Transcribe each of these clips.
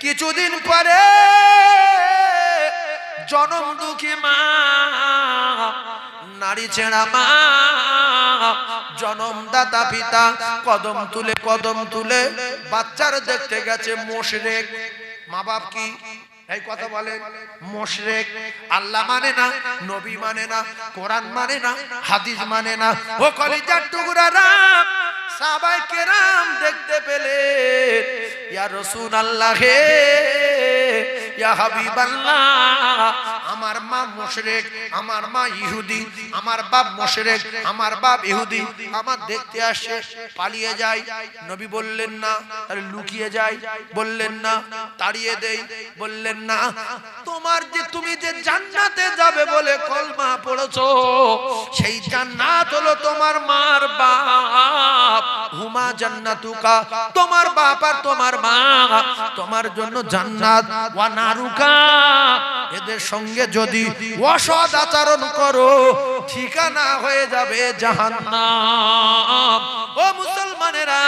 কিছুদিন পরে জনম দুঃখী মা, নারী ছেঁড়া মা, জনমদাতা পিতা কদম তুলে বাচ্চার দেখতে গেছে মুশরিক। মা বাপ কি এই কথা বলেন? মুশরিক। আল্লাহ মানে না, নবী মানে না, কোরআন মানে না, হাদিস মানে না। ও কলিজার টুকরারা, সাহাবায়ে কেরাম দেখতে পেলেন, ইয়া রাসূলুল্লাহ হে, ইয়া হাবিবাল্লাহ, আমার মা মুশরিক, আমার মা ইহুদি, আমার বাপ মুশরিক, আমার বাপ ইহুদি, আমার দেখতে আসে, পালিয়ে যায়। নবী বললেন না। তাহলে লুকিয়ে যায়? বললেন না। তাড়িয়ে দেই? বললেন না। তোমার যে তুমি যে জান্নাতে যাবে বলে কলমা পড়েছো, সেই জান্নাত হলো তোমার মার বাপ। হুমা জান্নাতুকা, তোমার বাপ আর তোমার মা তোমার জন্য জান্নাত। ওয়া নারুকা, এদের সঙ্গে যদি অসৎ আচরণ করো ঠিকানা হয়ে যাবে জাহান্নাম। ও মুসলমানেরা,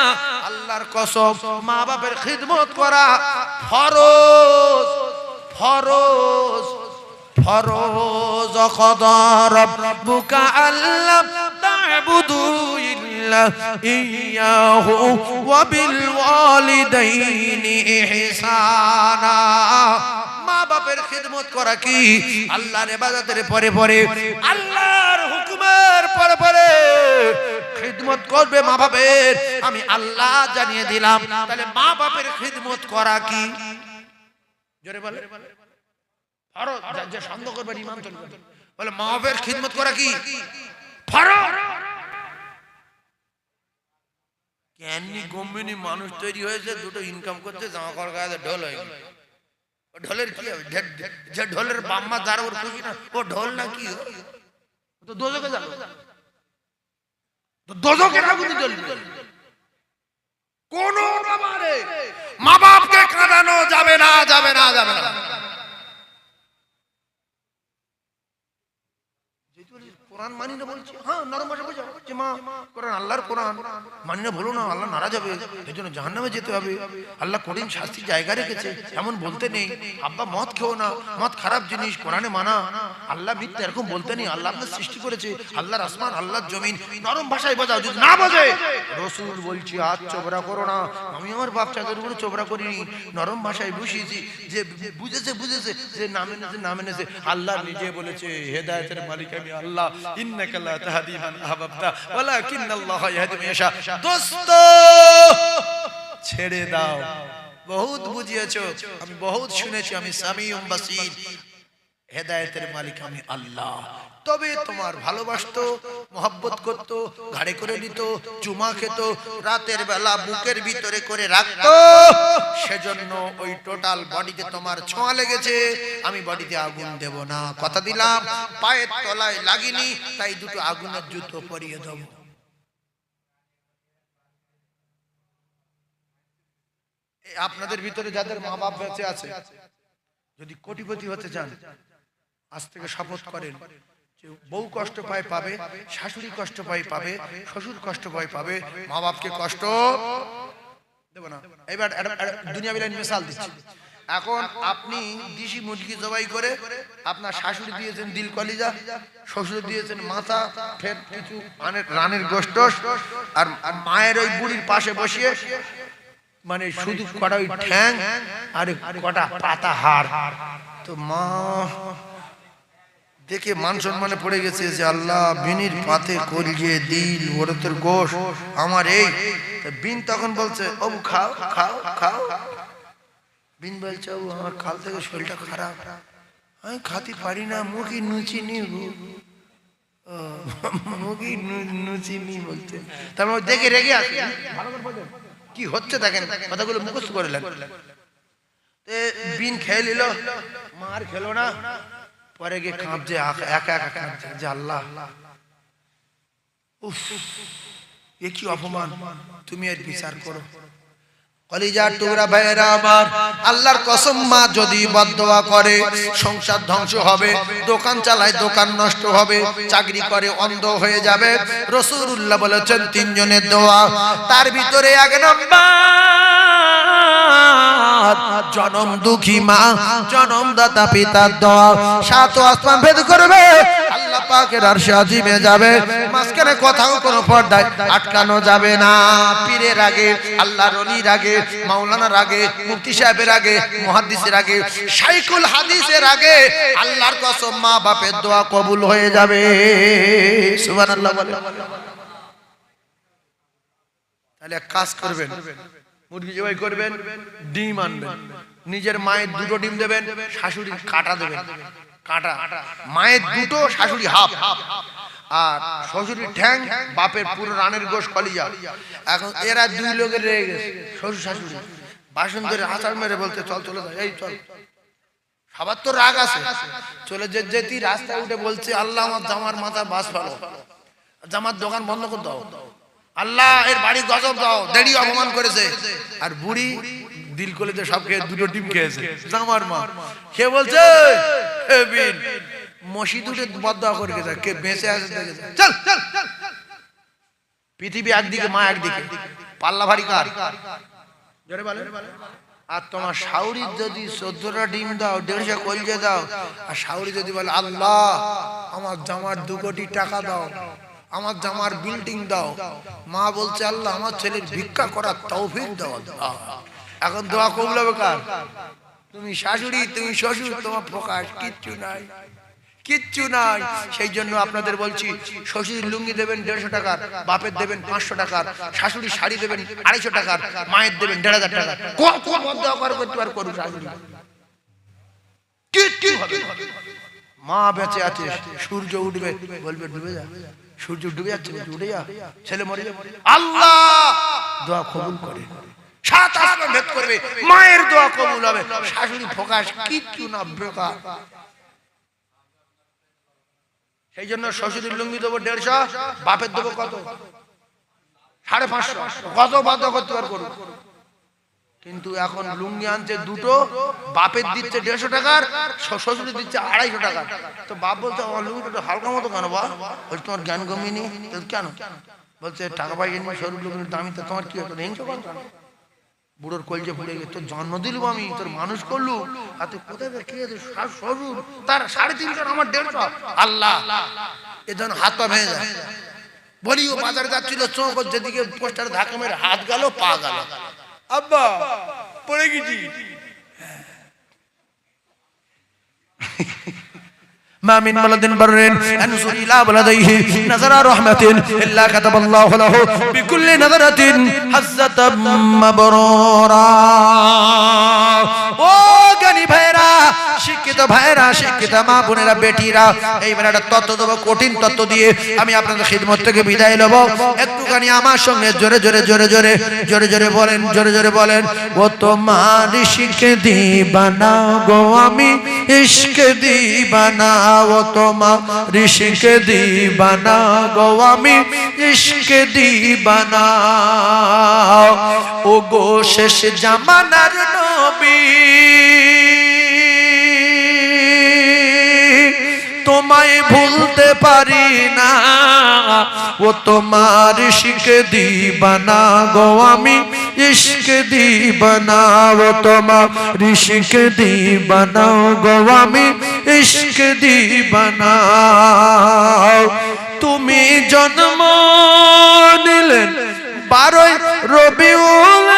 আল্লাহর কসম, মা বাপের খিদমত করা ফরজ, ফরজ, ফরজ। কদা রাব্বুকা আল্লা তা'বুদু ইল্লা ইয়্যাহু ওয়া বিল ওয়ালিদাইনি ইহসানা। মা বাপের খিদমত করা কি? আল্লাহর ইবাদতের পরে পরে, আল্লাহর হুকুমের পরে পরে খিদমত করবে মা বাপের। আমি আল্লাহ জানিয়ে দিলাম। তাহলে মা বাপের খিদমত করা কি? জোরে বলে। ফরজ। যে সন্দেহ করবে ঈমান চলবে। বলে মা বাপের খিদমত করা কি? ফরজ। কেননি গম্বিনী মানুষ তৈরি হয়েছে, দুটো ইনকাম করতে, জামা কাপড় গায়ে ঢোল হয়ে গেল। ঢোলের কি হবে? যে ঢোলের বাম্মা যার ওর খুশি না, ও ঢোল না কি? তো দোজখে যাবে, তো দোজখে আগুনে জ্বলবে। কোন ব্যাপারে মা বাপকে কাঁদানো যাবে না, যাবে না, যাবে না। কোরআন মানি না বলছি, হ্যাঁ নরম ভাষা বোঝা যে মা কোরআন, আল্লাহর কোরআন মানি না, বলো না আল্লাহ নারাজ হবে, এই জন্য জাহান্নামে যেতে হবে, আল্লাহ কঠিন শাস্তির জায়গা রেখেছে, এমন বলতে নেই। আব্বা মদ খেও না, মদ খারাপ জিনিস, কোরআনে মানা। আল্লাহ মিথ্যা এরকম বলতে নেই। আল্লাহ আপনার সৃষ্টি করেছে, আল্লাহর আসমান, আল্লাহর জমিন, নরম ভাষায় বোঝাও। যদি না বোঝে, রসুল বলছি হাত চোবরা করো না। আমি আমার বাপ চাচার উপরে চোবরা করিনি, নরম ভাষায় বুঝিয়েছি। যে বুঝেছে বুঝেছে, যে না মেনেছে না মেনেছে। আল্লাহ নিজে বলেছে, হেদায়েতের মালিক আমি আল্লাহ। ইন্নাকা লা তাহদি মান আহবাবতা ওয়ালাকিন্নাল্লাহা ইয়াহদি মান ইয়াশা। দোস্ত ছেড়ে দাও। বহুত বুঝিয়েছো, আমি বহুত শুনেছি, আমি সামিউম বাসীর। হেদায়েতের মালিক আমি আল্লাহ। তবে তোমার ভালোবাসতো, মহব্বত করতো, ঘাড়ে করে নিত, চুমা খেত, রাতের বেলা বুকের ভিতরে করে রাখতো। সেজন্য ওই টোটাল বডিতে তোমার ছোঁয়া লেগেছে, আমি বডিতে আগুন দেব না, কথা দিলাম। পায়ের তলায় লাগিনি, তাই দুটো আগুনের জুতো পরিয়ে দেব। আপনাদের ভিতরে যাদের মা বাপ বেঁচে আছে, যদি কোটিপতি হতে চান, আজ থেকে শপথ করেন, বউ কষ্ট পায় পাবে, শাশুড়ি কষ্ট পায় পাবে, শ্বশুর কষ্ট পায় পাবে, মা বাপকে কষ্ট দেব না। এবার দুনিয়া বিলাইন মিসাল দিচ্ছি। এখন আপনি দেশি মুরগি জবাই করে আপনার শাশুড়ি দিয়েছেন দিল কলিজা, শ্বশুর দিয়েছেন মাথা, ফের কিছু রানের গোশত, আর মায়ের ওই বুড়ির পাশে বসিয়ে মানে শুধু কটা ওই ঠ্যাং আর কটা পাতা হাড়। তো মা দেখে মান সম্মানে পড়ে গেছে যে আল্লাহ বিনির পাতে কলিয়ে দিল ওরে তোর গোশ আমার এই। বিন তখন বলছে ও খাও খাও খাও। বিন বলছে ও আমার কাল থেকে শরীরটা খারাপ, আমি খাতে পারি না, মুখি নুচি নি, মুখি নুচি নি বলতে। তারপর দেখে রেগে আসে, কি হচ্ছে দেখেন, কথাগুলো মুখস্থ করে লাগবে। বিন খেয়ে নিল, মার খেলো না, পরে গিয়ে কাঁপছে, একা একা কাঁপছে যে আল্লাহ উফ, এ কি অপমান, তুমি এর বিচার করো। কলিজার টুকরা ভাইয়েরা আমার, আল্লাহর কসম, মা যদি বদদোয়া করে সংসার ধ্বংস হবে, দোকান চালায় দোকান নষ্ট হবে, চাকরি করে অন্ধ হয়ে যাবে। রাসূলুল্লাহ বলেছেন তিনজনের দোয়া, তার ভিতরে এক নম্বর জনম দুঃখী মা জনমদাতা পিতার দোয়া সাত আসমান ভেদ করবে আল্লাহ পাকের আরশে আজিমে যাবে মাঝখানে কোথাও কোনো পর্দায় আটকানো যাবে না পীরের আগে আল্লাহর ওলির আগে মাওলানার আগে মুফতি সাহেবের আগে মুহাদ্দিসের আগে শাইখুল হাদিসের আগে আল্লাহর কসম মা বাপের দোয়া কবুল হয়ে যাবে সুবহানাল্লাহ বলে তাহলে এক কাজ করবেন মুরগি জবাই করবেন ডিম আনবেন নিজের মায়ের দুটো ডিম দেবেন শাশুড়ির কাটা দেবেন কাটা মায়ের দুটো শাশুড়ি হাফ আর শ্বশুরের ঠ্যাং বাপের পুরো রানের গোশ কলিজা এখন এরা দুই লোকের রয়ে গেছে শ্বশুর শাশুড়ি বাসন ধরে আচার মেরে বলতে চল চলে যায় এই চল সবার তো রাগ আছে চলে যেতেই রাস্তায় উঠে বলছে আল্লাহ আমার জামার মাথা বাস ফেলো জামার দোকান বন্ধ করে দাও আল্লাহ এর বাড়ি গজব দাও দেরি অপমান করেছে আর বুড়ি দিল কলেজে সব খেয়ে দুটো ডিম খেয়েছে জামার মা কে বলছে মসজিদ উঠে বদদোয়া করে গেছে কে বেঁচে আছে চল চল পৃথিবী একদিকে মা একদিকে পাল্লা ভারী কার জোরে বলেন আর তোমার শাউরি যদি 14টা ডিম দাও 150 কলজে দাও আর শাউরি যদি বলে আল্লাহ আমার জামার 2 কোটি টাকা দাও আমার জামার বিল্ডিং দাও মা বলছে আল্লাহ আমার ছেলের ভিক্ষা করার তৌফিক দাও এখন দোয়া কবুল হবে কার তুমি শাশুড়ি তুমি শ্বশুর তোমার প্রকাশ কিচ্ছু নাই সেই জন্য আপনাদের বলছি শ্বশুর লুঙ্গি দেবেন 150 টাকার বাপের দেবেন 500 টাকার শাশুড়ি শাড়ি দেবেন 250 টাকার মায়ের দেবেন 1500 টাকা কোন দোয়া করতে পার করুন শাশুড়ি কিচ্ছু হবে মা বেঁচে আছে সূর্য উঠবে বলবে ডুবে যা সূর্য ডুবে যাচ্ছে উঠে যা ছেলে মরে যাবে আল্লাহ দোয়া কবুল করে সাত আসমান ভেদ করবে মায়ের দোয়া কবুল হবে শাশুড়ি প্রকাশ কিচ্ছু না বেকার সেই জন্য শ্বশুরের লুঙ্গি দেবো 150 বাপের দেবো কত 550 কত বাধ্য করতে পার করুন কিন্তু এখন লুঙ্গি আনছে দুটো বাপের দিচ্ছে 150 টাকার শ্বশুরের দিচ্ছে 250 টাকা তো বাপ বলছে আমার লুঙ্গিটা হালকা মতো কেন বা বলছে তোমার জ্ঞান কমিনি কেন বলছে টাকা পয়সা নিয়ে সরু লুঙ্গির দামি তো তোমার কি হতো হিংসা করো বুড়োর কলজে ফুলে গেছে তোর জন্ম দিলু আমি তোর মানুষ করলু আর তুই কোথায় কি আছে শ্বশুর তার 350 আমার 150 আল্লাহ এজন্য হাত পা ভেঙে যায় বলি ও বাজারে যাচ্ছিল চোখ যেদিকে পোস্টার ধাক্কা মেরে হাত গেল পা গেল আব্বা পড়ে গেছি ما من ولد بر أنظر إلى ولديه نظر رحمة إلا كتب الله له بكل نظرة حسة مبرورا ও জ্ঞানী ভাইরা শিক্ষিত ভাইরা শিক্ষিত মা বোনেরা বেটিরা এইবার একটা তত্ত্ব দেবো কঠিন তত্ত্ব দিয়ে আমি আপনাদের খিদমত থেকে বিদায় নেব একটুখানি আমার সঙ্গে জোরে জোরে জোরে জোরে জোরে জোরে বলেন জোরে জোরে বলেন ও তোমার ইশক দিবানা গো আমি ইশক দিবানা ও তোমার ইশক দিবানা গো আমি ইশক দিবানা ও গো শেষ জামানার নবী তোমায় ভুলতে পারি না ও তোমার ইশক দিবানা গো আমি ইশক দিবানা ও তোমার ইশক দিবানা গো আমি ইশক দিবানা তুমি জন্ম নিলেন 12 রবিউল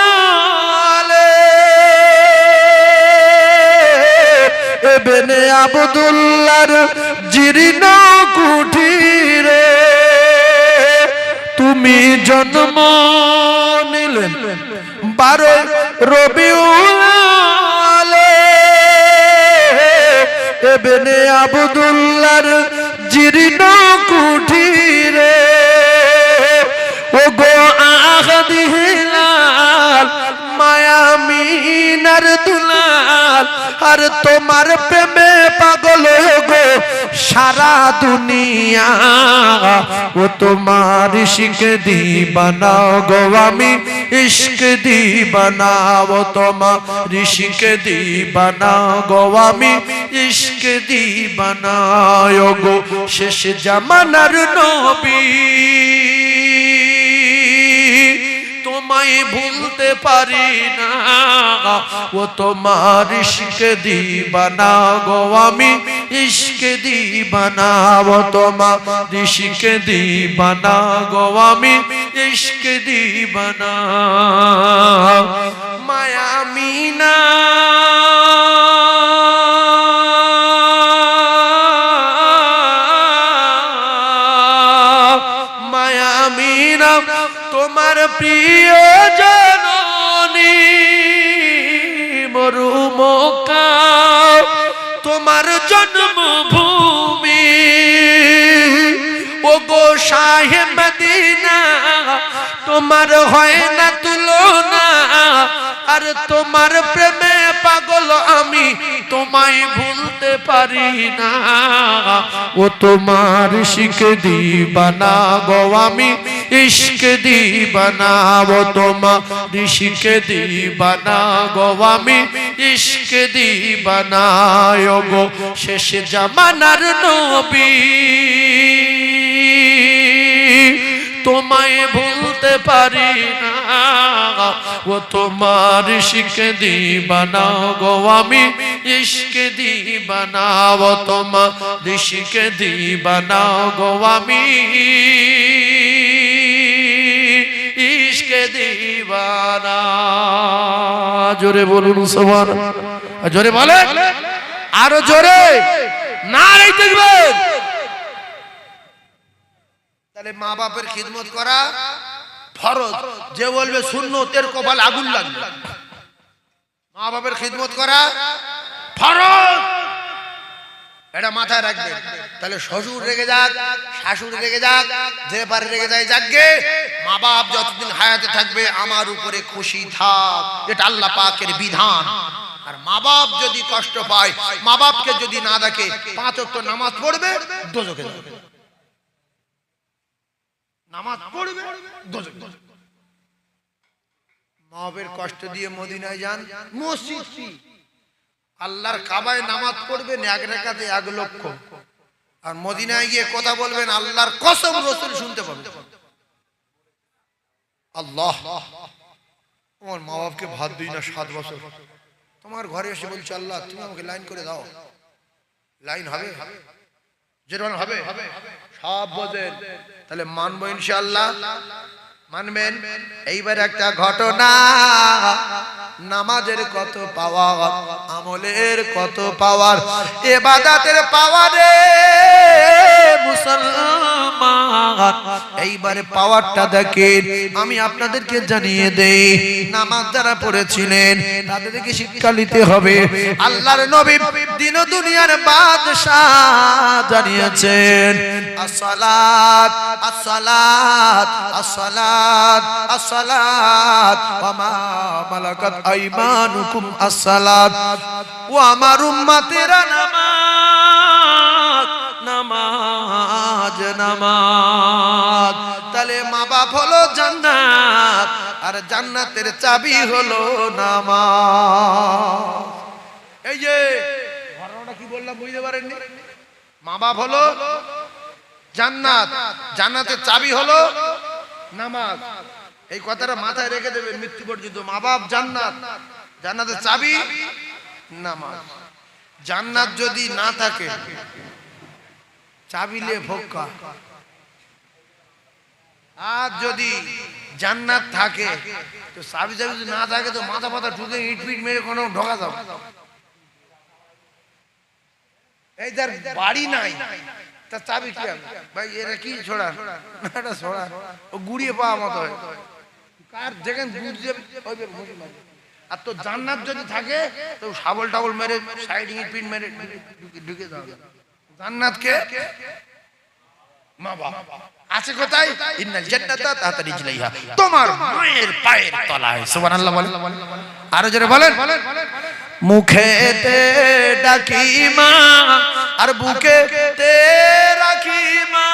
ইবনে আব্দুল্লাহর জীর্ণ কুঠিরে তুমি জন্ম নিলেন 12 রবিউল ইবনে আব্দুল্লাহর জীর্ণ কুঠিরে ও গো আহাদি হিলাল মায়ামিনার দুলাল আর তোমার প্রেমে পাগল গো সারা দুনিয়া ও তোমার ইশক দিবানা গো আমি ইশক দিবানা ও তোমার ইশক দিবানা গো আমি ইশক দিবানা ও গো শেষ জামানার নবী তোমায় ভুলতে পারি না ও তোমার ইশকে দিবানা গো আমি ইশকে দিবানা ও তোমার ইশকে দিবানা গো আমি ইশকে দিবানা মায়া মিনা মায়া মিনা তোমার প্রিয় জননী মরুমকা তোমার জন্মভূমি ও গো শাহে মদিনা তোমার হয় না তুলনা আর তোমার প্রেমে পাগল আমি তোমায় ভুলতে পারি না ও তোমার ইশকে দিবানা গো আমি ইশকে দিবানা ও তোমার ইশকে দিবানা গো আমি ইশকে দিবানা ও গো শেষ জামানার নবী তোমায় ভুলতে পারি না ও তোমার ইশকে দিবানা গো আমি ইশকে দিবানা ও তোমার ইশকে দিবানা গো আমি ইশকে দিবানা জোরে বলুন সুবহানাল্লাহ জোরে বলে আরো জোরে নারে তাকবীর তাহলে মা বাপের খিদমত করা ফরজ যে বলবে সুন্নতের কপাল আগুন লাগবে মা বাপের খিদমত করা ফরজ এটা মাথায় রাখবেন তাহলে শ্বশুর রেগে যাক শাশুড়ি রেগে যাক যে পারে রেগে যায় যাকগে মা বাপ যতদিন হায়াতে থাকবে আমার উপরে খুশি থাক এটা আল্লাহ পাকের বিধান আর মা বাপ যদি কষ্ট পায় মা বাপকে যদি না দেখে 5 ওয়াক্ত নামাজ পড়বে দোজখে যাবে নামাজ পড়বে দোজখ মা বাপের কষ্ট দিয়ে মদিনায় যান মসজিদ কি আল্লাহর কাবায় নামাজ পড়বেন এক রাকাতে 1 লক্ষ আর মদিনায় গিয়ে কথা বলবেন আল্লাহর কসম রাসূল শুনতে পাবেন আল্লাহ আমার মা বাপকে ভাত দিই না 7 বছর তোমার ঘরে এসে বলছে আল্লাহ তুমি আমাকে লাইন করে দাও লাইন হবে যেরকম হবে সব বোঝেন তাহলে মানবো ইনশাআল্লাহ মানবেন এইবার একটা ঘটনা নামাজের কত পাওয়ার আমলের কত পাওয়ার ইবাদতের পাওয়ারে মুসলমান এইবারে পাওয়ারটা দেখেন আমি আপনাদেরকে জানিয়ে দেই নামাজ যারা পড়েছিলেন তাদেরকে শিক্ষা নিতে হবে আল্লাহর নবী দিন ও দুনিয়ার বাদশা জানিয়েছেন আসসালাত আসসালাত আসসালাত আসসালাত ওয়া মা মালাকাত আইমানুকুম আসসালাত ও আমার উম্মতেরা নামাজ নামাজ নামাজ তাহলে মা বাপ হলো জান্নাত আর জান্নাতের চাবি হলো নামাজ এই যে ঘটনাটা কি বললাম বুঝতে পারেননি মা বাপ হলো জান্নাত জান্নাতের চাবি হলো নামাজ এই কথাটা মাথায় রেখে দেবেন মৃত্যু পর্যন্ত মা বাপ জান্নাত জান্নাতের চাবি নামাজ জান্নাত যদি না থাকে চাবিলে ফক্কা আর যদি জান্নাত থাকে তো চাবি চাবি যদি না থাকে তো মাথা মাথা ঢুকে ইট পিট মেরে কোনো ঢোকা যাবে এই যার বাড়ি নাই তার চাবি কি হবে ভাই এরা কি ছোড়া এটা ছোড়া ও গুড়িয়ে পাওয়া মতো হয় কার যেখানে দুধ যাবে আর তো জান্নাত যদি থাকে তো শাবল টাবল মেরে সাইডিং ইট পিট মেরে ঢুকে যাবে জান্নাত কে মা বাবা আছে কোথায় ইন্নাল জান্নাতা তাহতা রিজলাইহা তোমার মায়ের পায়ের তলায় সুবহানাল্লাহ বলেন আরো জোরে বলেন মুখেতে ডাকি মা আর বুকেতে রাখি মা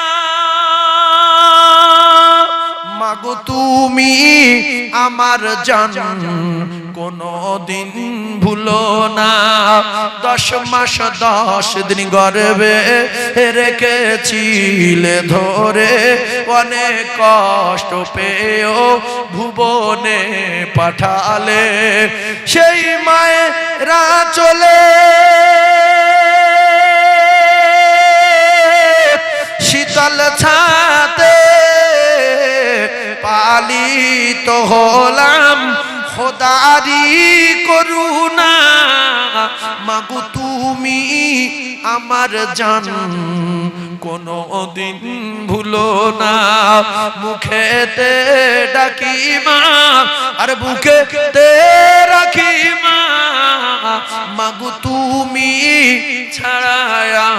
মাগো তুমি আমার জান কোনো দিন ভুলো না। 10 মাস 10 দিন গর্ভে রেখেছিলে ধরে, অনেক কষ্ট পেয়েও ভুবনে পাঠালে। সেই মায়েরা চলে শীতল ছাতে পালিত হলাম খোদারি করুণা। মাগো তুমি আমার জান, কোনো দিন ভুলো না। মুখেতে ডাকি মা আর বুকেতে রাখি মা। মাগো তুমি ছাড়া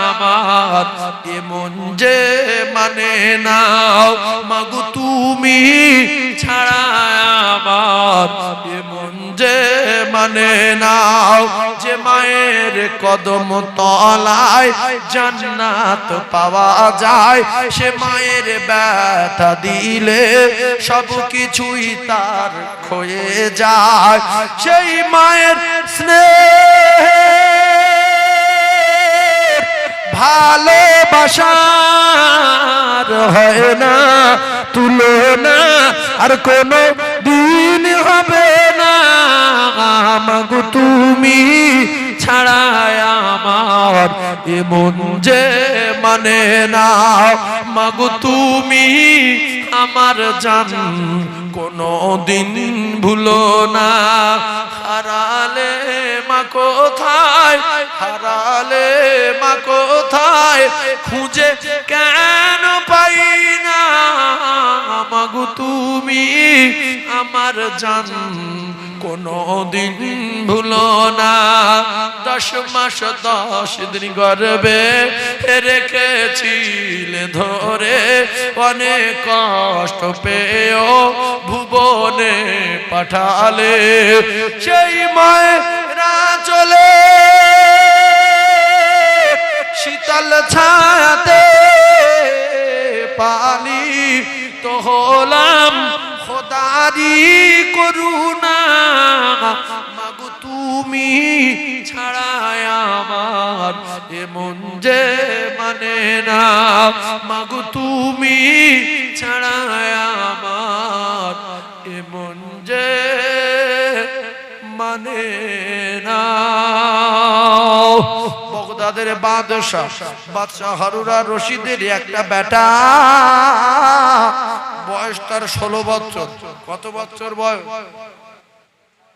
আমার এমন যে মানে না। মাগো তুমি ছাড়া আমার এমন যে মানে না। যে মায়ের কদম তলায় জান্নাত পাওয়া যায়, সে মায়ের ব্যথা দিলে সব কিছুই তার ক্ষয়ে যায়। সেই মায়ের স্নেহ ভালোবাসার হয় না তুলনা, আর কোনো দিন হবে না। মাগো তুমি ছাড়া আমার এমন যে মানে না। মাগো তুমি আমার জান, কোনো দিন ভুলো না। হারালে মা কোথায়, হারালে মা কোথায়, খুঁজে কেন পাই না। মাগো তুমি আমার জান, কোনো দিন ভুলো না। 10 মাস 10 দিন গর্ভে রেখেছিলে ধরে, অনেক কষ্ট পেয়েও ভুবনে পাঠালে। সেই মায়েরা চলে শীতল ছায়াতে পালিত হলাম খোদারি করুণা। মাগো তুমি ছাড়া আমার এমন যে মানে না। মাগো তুমি ছাড়া আমার এমন যে মানে না। বগদাদের বাদশাহ হারুন আর রশিদের একটা বেটা, বয়স তার 16 বছর। কত বছর বয়স?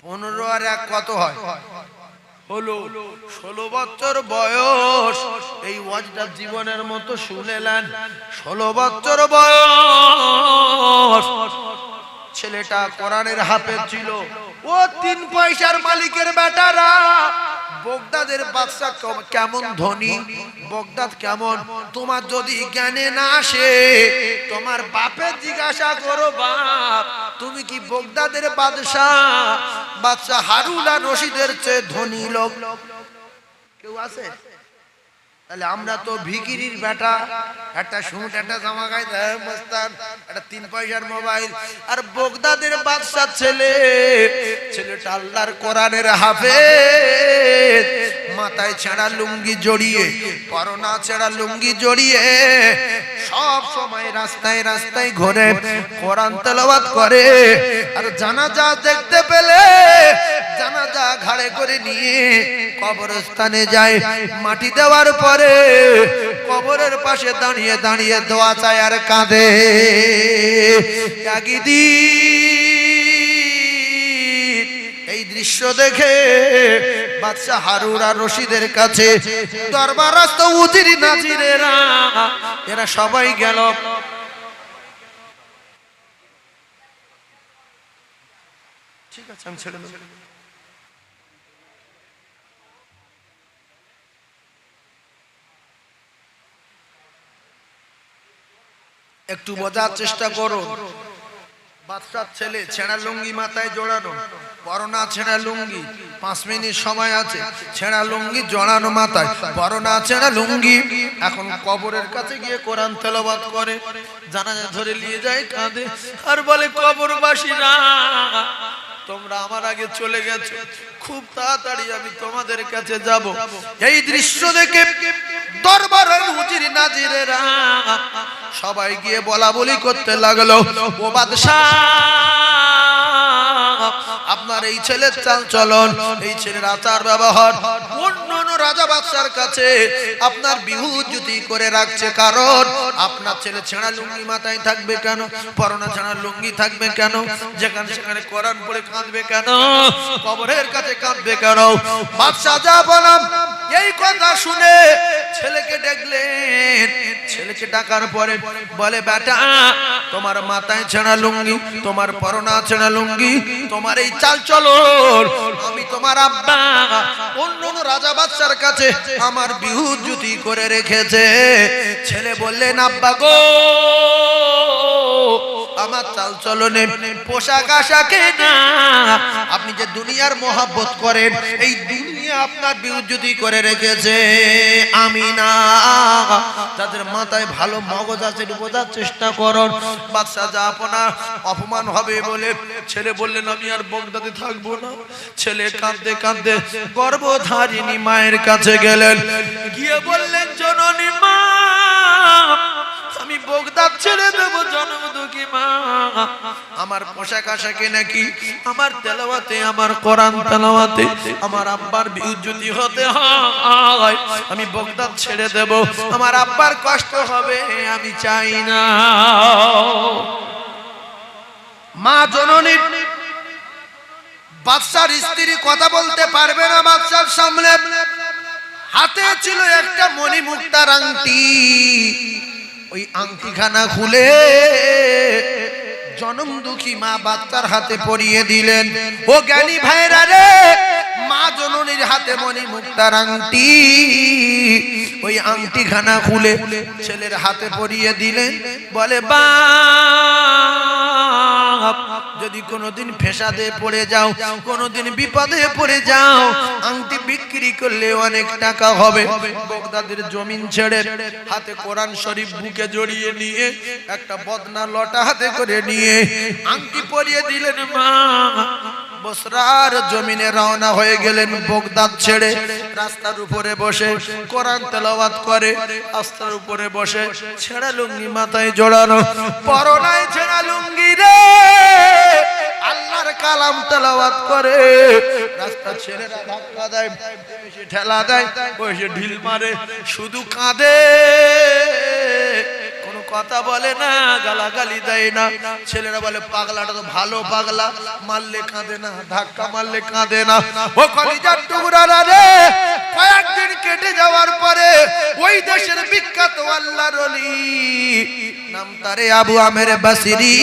15 আর 1 কত হয়? হলো 16 বছর বয়স। এই ওয়াজটা জীবনের মতো শুনেলেন। 16 বছর বয়স, ছেলেটা কোরআনের হাফেজ ছিল। ও 3 পয়সার মালিকের বেটারা। বগদাদের বাদশা কেমন ধনী, বগদাদ কেমন, তোমার যদি জ্ঞানে না আসে তোমার বাপের জিজ্ঞাসা করো। বাপ, তুমি কি বগদাদের বাদশা হারুন আর রশিদের চেয়ে ধনী লোক কেউ আছে? তাহলে আমরা তো ভিকিরির বেটা, একটা শুট, একটা জামা গায়ে মস্তান, একটা 3 পয়সার মোবাইল। আর বগদাদের বাদশার ছেলেটা আল্লাহর কোরআনের হাফেজ, মাথায় ছেঁড়া লুঙ্গি জড়িয়ে, পরনা ছেঁড়া লুঙ্গি জড়িয়ে সব সময় রাস্তায় রাস্তায় ঘুরে কোরআন তেলাওয়াত করে। আর জানাজা দেখতে পেলে জানাজা ঘাড়ে করে নিয়ে কবরস্থানে যায়। মাটি দেওয়ার পরে কবরের পাশে দাঁড়িয়ে দাঁড়িয়ে দোয়া চায় আর কাঁদে। এই দৃশ্য দেখে বাদশা হারুন আর রশিদের কাছে দরবারস্থ উজির নাজিরেরা এরা সবাই গেল। ঠিক আছে, আমি ছেড়ে দেব। একটু বোঝার চেষ্টা করো। বাদশার ছেলে, ছেঁড়া লুঙ্গি মাথায় জড়ানো, পরনা ছেঁড়া লুঙ্গি, 5 মিনিট সময় আছে, ছেঁড়া লুঙ্গি জড়ানো মাথায়, পরনা ছেঁড়া লুঙ্গি। এখন কবরের কাছে গিয়ে কোরআন তেলাওয়াত করে, জানাজা ধরে নিয়ে যায়, কাঁদে আর বলে কবরবাসীরা তোমরা আমার আগে চলে গেছো, খুব তাড়াতাড়ি আমি তোমাদের কাছে যাব। এই দৃশ্য দেখে দরবারের হুজুর নাজিরেরা সবাই গিয়ে বলা বলি করতে লাগলো, ও বাদশা, আপনার এই ছেলের চাল চলন, এই ছেলের আচার ব্যবহার অন্য রাজা বাদশার কাছে আপনার বিহুজ্জুতি করে রাখছে। কারণ আপনার ছেলে ছেঁড়া লুঙ্গি মাথায় থাকবে কেন, পরনা ছেঁড়া লুঙ্গি থাকবে কেন, যেখানে সেখানে কোরআন পড়ে কাঁদবে কেন, কবরের কাছে কাঁদবে কেন। বাদশা যা বললাম এই কথা শুনে ছেলেকে ডাকলেন। ছেলেকে ডাকার পরে বলে, বেটা, তোমার মাথায় ছেঁড়া লুঙ্গি, তোমার পরনা ছেঁড়া লুঙ্গি, তোমার এই চাল চলো, আমি তোমার আব্বা অন্য রাজা বাদশার কাছে আমার বিহুজ্জুতি করে রেখেছে। ছেলে বললেন, আব্বা গো, আমার চাল চলনে পোশাক আশাকে না, আপনি যে দুনিয়ার মহব্বত করেন এই দুনিয়া আপনার বিহুজ্জুতি করে রেখেছে। আমি না, যাদের মাথায় ভালো মগজ আছে বোঝার চেষ্টা করুন। বাদশা যা আপনার অপমান হবে বলে ছেলে বললেন, আমি আর বগদাদে থাকবো না। ছেলে কাঁদতে কাঁদতে গর্ভধারিণী মায়ের কাছে গেলেন, গিয়ে বললেন, জননী মা, আমি বগদাদ ছেড়ে দেবো জনমদুখী মা। আমার পোশাক আশাকে নাকি আমার তেলাওয়াতে, আমার কোরআন তেলাওয়াতে আমার আব্বার বিহুজ্জুতি হতে হয়। আমি বগদাদ ছেড়ে দেব, আমার আব্বার কষ্ট হবে, আমি চাই না। মা জননী বাদশার স্ত্রী কথা বলতে পারবে না বাদশার সামনে। হাতে ছিল একটা মণিমুক্তার আংটি, ওই আংটিখানা খুলে জনম দুঃখী মা বাচ্চার হাতে পরিয়ে দিলেন। ও জ্ঞানী ভাইরা রে, মা জননীর হাতে মণিমুক্তার আংটি, ওই আংটিখানা খুলে ছেলের হাতে পরিয়ে দিলেন। বলে, বাপ, যদি কোনোদিন ফেসাদে পড়ে যাও, কোনোদিন বিপদে পড়ে যাও, আংটি বিক্রি করলে অনেক টাকা হবে। বগদাদের জমিন ছেড়ে হাতে কোরআন শরীফ বুকে জড়িয়ে নিয়ে একটা বদনা লটা হাতে করে নিয়ে আংটি পরিয়ে দিলেন। মা বসরার জমিনে রওনা হয়ে গেলেন বগদাদ ছেড়ে। রাস্তার উপরে বসে কোরআন তেলাওয়াত করে, রাস্তার উপরে বসে ছেঁড়া লুঙ্গি মাথায় জড়ানো, পরনায় ছেঁড়া লুঙ্গি রে আল্লাহর কালাম তেলাওয়াত করে। রাস্তা ছেলেরা ধাক্কা দেয়, ঠেলা দেয়, বসে ঢিল মারে, শুধু কাঁদে, কোনো কথা বলে না, গালাগালি দেয় না। ছেলেরা বলে, পাগলাটা তো ভালো পাগলা, মারলে কাঁদে না, ধাক্কা মারলে কাঁদে না। ও কলিজার টুকরারা রে, কয়েকদিন কেটে যাওয়ার পরে ওই দেশের বিখ্যাত আল্লাহর ওলি, নাম তারে আবু আমের বাসরি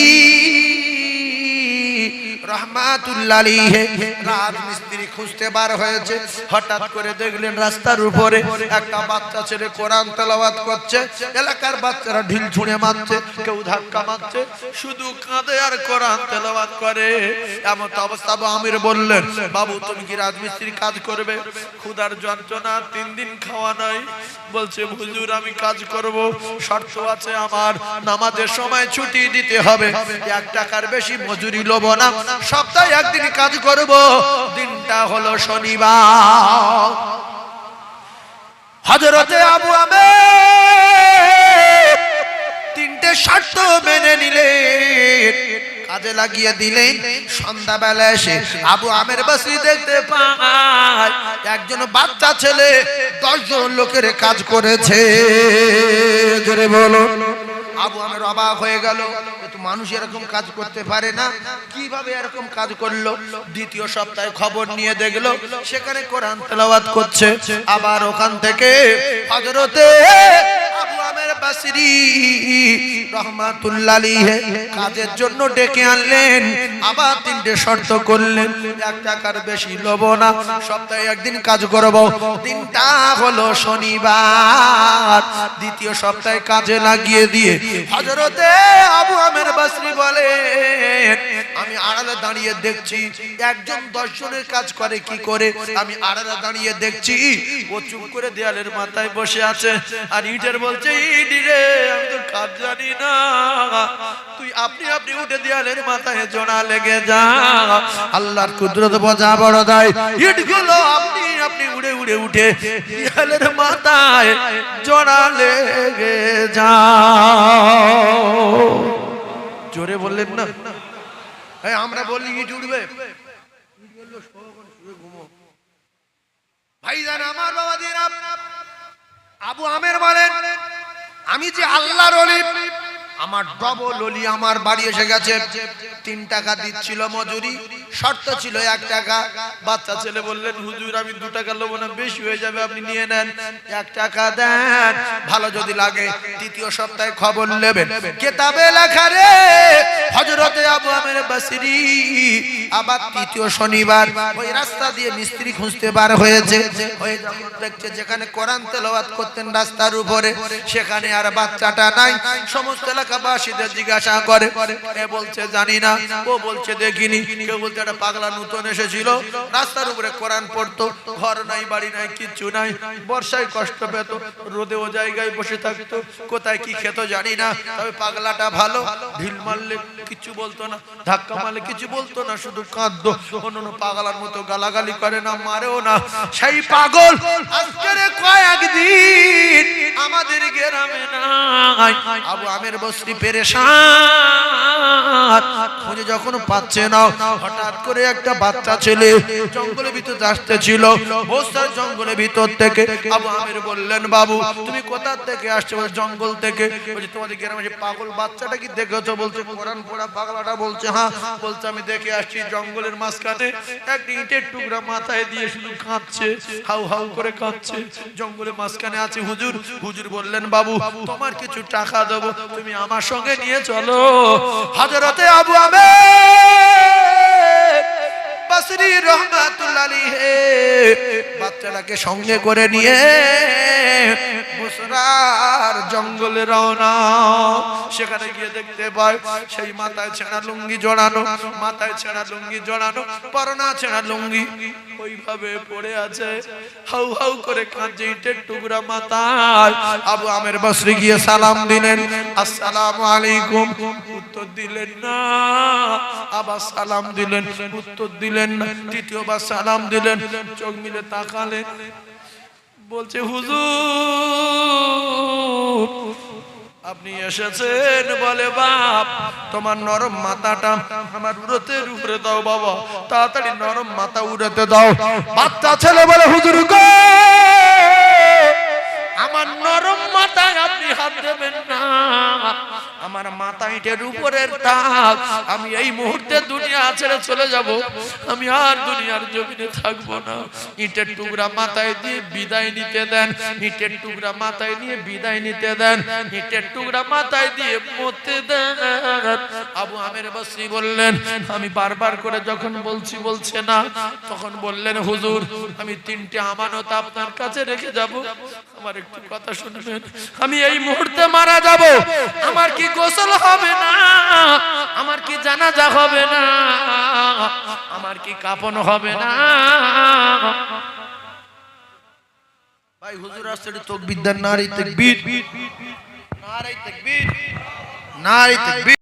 রহমাতুল্লাহ আলাইহি, রাজমিস্ত্রি খুঁজতে বার হয়েছে। হঠাৎ করে দেখলেন রাস্তার উপরে একটা বাচ্চা ছেলে কোরআন তেলাওয়াত করছে। এলাকার বাচ্চারা ঢিল ছুঁড়ে মারছে, কেউ ধাক্কা মারছে, শুধু কাঁদে আর কোরআন তেলাওয়াত করে। এমন অবস্থা আবু আমির বললেন, বাবু তুমি কি রাজমিস্ত্রি কাজ করবে? ক্ষুধার যন্ত্রণা, 3 দিন খাওয়া নাই। বলছে, হুজুর আমি কাজ করব, শর্ত আছে আমার, নামাজের সময় ছুটি দিতে হবে, 1 টাকার বেশি মজুরি লব না, সপ্তাহে 1 দিন কাজ করব, দিনটা হলো শনিবার। হযরতে আবু আমের 3টে শর্ত মেনে নিলেন, কাজে লাগিয়ে দিলেন। সন্ধ্যাবেলা এসে আবু আমের বাসরি দেখতে পায় একজন বাচ্চা ছেলে 10 জন লোকের কাজ করেছে। জোরে বলো। আবু আমের অবাক হয়ে গেল, মানুষ এরকম কাজ করতে পারে না, কিভাবে এরকম কাজ করলো? দ্বিতীয় সপ্তাহে খবর নিয়ে দেখলো সেখানে কোরআন তেলাওয়াত করছে। আবার ওখান থেকে হযরতে আবু আমের বাসরি রহমাতুল্লাহ আলাইহি কাজের জন্য ডেকে আনলেন। আবার 3টে শর্ত করলেন, 1 টাকার বেশি লব না, সপ্তাহে 1 দিন কাজ করব, দিনটা হলো শনিবার। দ্বিতীয় সপ্তাহে কাজে লাগিয়ে দিয়ে হযরতে আবু আমের বাসরি বলে, আমি আড়ালে দাঁড়িয়ে দেখছি একজন 10 জনের কাজ করে কি করে, আমি আড়ালে দাঁড়িয়ে দেখছি ও চুপ করে দেয়ালের মাথায় বসে আছে আর ইটের বলছে, ইট রে, আমি তো কাজ জানি না। তুই আপনি আপনি উঠে দেয়ালের মাথায় জোড়া লেগে যা। আল্লাহর কুদরত বোঝা বড় দায়। ইটগুলো আপনি আপনি উড়ে উড়ে উঠে দেয়ালের মাথায় জোড়া লেগে যা। জোরে বললেন না? আমরা বলি ইট উঠবে, ভাইজান আমার বাবা দিন। আবু আমের বলেন, আমি যে আল্লাহর ওলি, আমার ডবল ওলি আমার বাড়ি এসে গেছে। 3 টাকা দিচ্ছিল মজুরি, শর্ত ছিল 1 টাকা। বাচ্চা ছেলে বললেন, হুজুর আমি 2 টাকা নেব না, বেশি হয়ে যাবে, আপনি নিয়ে নেন, 1 টাকা দেন, ভালো যদি লাগে তৃতীয় সপ্তাহে খবর নেবেন। কিতাবে লেখা রে হযরতে আবু আমের বসরি আবার তৃতীয় শনিবার ওই রাস্তা দিয়ে মিস্ত্রি খুঁজতে বার হয়েছে। ওই যখন দেখছে যেখানে কোরআন তেলাওয়াত করতেন রাস্তার উপরে, সেখানে আর বাচ্চাটা নাই। সমস্ত এলাকাবাসীদের জিজ্ঞাসা করে, এ বলছে জানি না, ও বলছে দেখিনি, কেউ বলছে একটা পাগলা নতুন এসেছিল, রাস্তার উপরে কোরআন পড়তো, ঘর নাই বাড়ি নাই কিচ্ছু নাই, বর্ষায় কষ্ট পেত, রোদে ও জায়গায় বসে থাকতো, কোথায় কি খেত জানি না। তবে পাগলাটা ভালো, ঢিল মারলে কিছু বলতো না, ধাক্কা মারলে কিছু বলতো না, শুধু কাঁদতো। অন্য পাগলার মতো গালাগালি করে না, মারেও না। সেই পাগল আজকের কয়েকদিন আমাদের গ্রামে নাই। আবু আমের বসরি পেরেশান, খুঁজে যখন পাচ্ছে না, হঠাৎ করে একটা বাচ্চা ছেলে জঙ্গলের ভিতর আসতেছিল। বস্তার জঙ্গলের ভিতর থেকে আবু আমের বললেন, বাবু তুমি কোথা থেকে আসছো? জঙ্গল থেকে। বলছে তোমাদের গ্রামে যে পাগল বাচ্চাটা কি দেখেছো? বলছে কোরআন পড়া পাগলাটা। বলছে হ্যাঁ। বলছে আমি দেখে আসছি, জঙ্গলের মাঝখানে একটা ইটের টুকরা মাথায় দিয়ে শুধু কাঁদছে, হাউ হাউ করে কাঁদছে, জঙ্গলের মাঝখানে আছে হুজুর। হুজুর বললেন, বাবু তোমার কিছু টাকা দেবো, তুমি আমার সঙ্গে নিয়ে চলো। হযরতে আবু আমের বসরি রাহমাতুল্লাহ আলাইহি বাচ্চাটাকে সঙ্গে করে নিয়ে বসরার জঙ্গলে রওনা। সেখানে গিয়ে দেখতে পায় সেই মাথায় ছেঁড়া লুঙ্গি জড়ানো, মাথায় ছেঁড়া লুঙ্গি জড়ানো, পরনা ছেঁড়া লুঙ্গি ওইভাবে পড়ে আছে, হাউ হাউ করে কাঁদছে, ইটের টুকরা মাথায়। আবু আমের বসরি গিয়ে সালাম দিলেন, আসসালামু আলাইকুম, উত্তর দিলেন না। আবার সালাম দিলেন, উত্তর দিলেন না। তৃতীয়বার সালাম দিলেন, চোখ মিলে তাকালেন, বলছে হুজুর আপনি এসেছেন? বলে বাপ তোমার নরম মাথাটা আমার উড়তে উপরে দাও, বাবা তাড়াতাড়ি নরম মাথা উড়তে দাও। বাচ্চা ছেলে বলে, হুজুর গো আমার নরম মাথায় আপনি হাত দেবেন না, আমার মাথা ইটের উপরের তাক, আমি এই মুহূর্তে দুনিয়া ছেড়ে চলে যাব, আমি আর দুনিয়ার জমিনে থাকবো না। ইটের টুকরা মাথায় দিয়ে বিদায় নিতে দেন, ইটের টুকরা মাথায় নিয়ে বিদায় নিতে দেন, ইটের টুকরা মাথায় দিয়ে মরতে দেন। আবু আমের বসরি বললেন, আমি বারবার করে যখন বলছি বলছে না, তখন বললেন, হুজুর আমি 3টে আমানত আপনার কাছে রেখে যাব, আমার একটু কথা শুনবেন। আমি এই মুহূর্তে মারা যাব, আমার কি গোসল হবে না, আমার কি জানাজা হবে না, আমার কি কাফন হবে না? ভাই হুজুর আসছে, তাকবীর দেন, নারে তাকবীর, নারে তাকবীর, নারে তাকবীর।